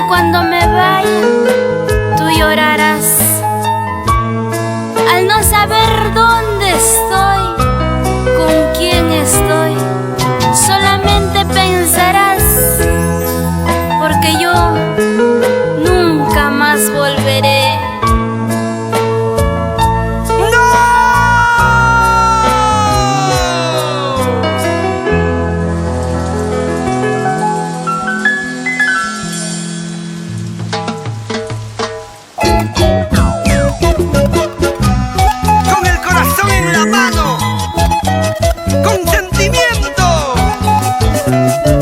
cuando me vaya, tú llorarás al no saber dónde estoy, con quién estoy. Solamente pensarás, porque yo nunca más volveré.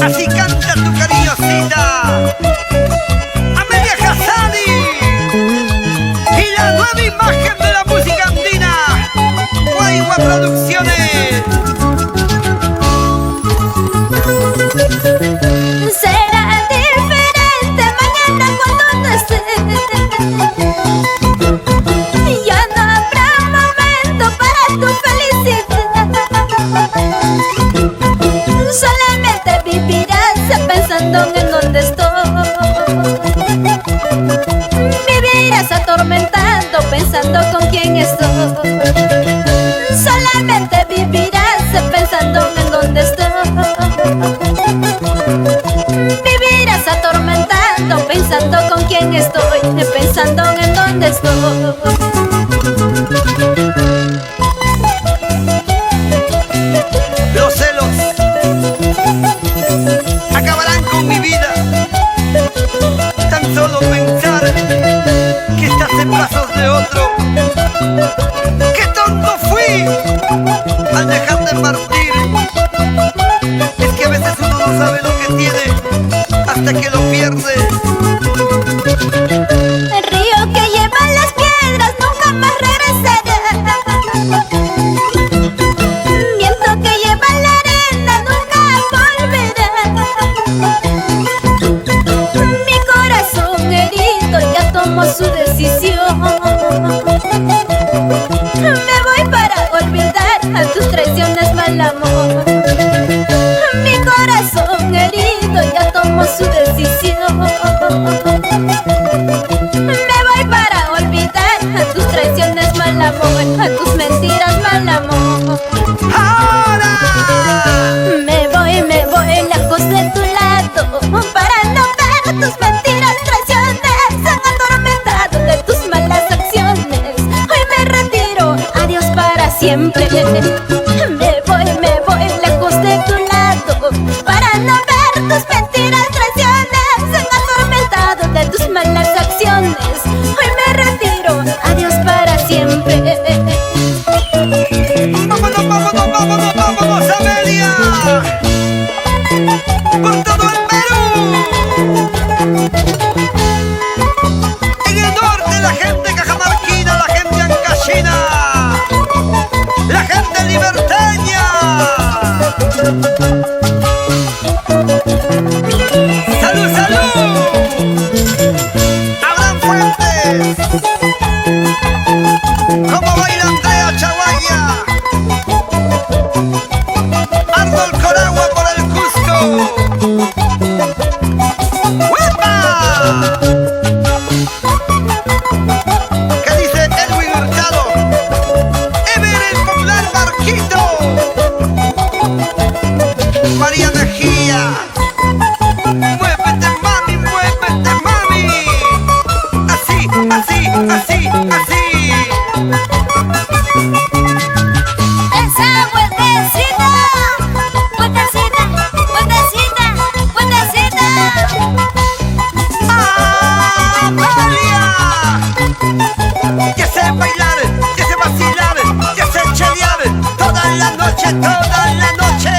Así canta tu cariñosita Amelia Casali y la nueva imagen de la música andina, Guayua Producciones. Será diferente mañana cuando no esté. Ya no habrá momento para tu felicidad. Solamente vivirás pensando en dónde estoy. Vivirás atormentando pensando con quién estoy. Solamente vivirás pensando en dónde estoy. Vivirás atormentando pensando con quién estoy. Pensando en dónde estoy. Los celos acabarán con mi vida. Tan solo pensar que estás en brazos de otro. ¡Qué tonto fui al dejar de partir! Es que a veces uno no sabe lo que tiene hasta que lo pierde. El río que lleva las piedras nunca más regresará. Viento que lleva la arena nunca volverá. Mi corazón herido ya tomó su decisión. Me voy para olvidar a tus traiciones, mal amor. Mi corazón herido ya tomó su decisión. Me voy para olvidar a tus traiciones, mal amor, a tus mentiras, mal amor. ¡Ahora! Me voy lejos de tu lado para no ver tus mentiras, traiciones. Han atormentado de tus malas acciones. Hoy me retiro, adiós para siempre. Me voy lejos de tu lado para no ver tus mentiras, traiciones. Han atormentado de tus malas acciones. Hoy me retiro, adiós para siempre. ¡Vámonos, vámonos, vámonos, vámonos, Amelia! ¡Por todo el Perú! En el norte la gente cajamarquina, la gente ancashina, la gente liberteña. ¡Salud, salud! ¡Abraham Fuentes! ¿Cómo baila Andrea Chaguaya? Ardo el Coragua por el Cusco. ¡Huepa! ¿Qué dice Edwin Hurtado? ¡Ever el popular Marquito! María Mejía. ¡Muévete, mami, muévete, mami! Así, así, así, así. Esa vueltecita, vueltecita, vueltecita, vueltecita. ¡Amalia! Ya sé bailar, ya sé vacilar, ya sé chelear toda la noche, toda la noche.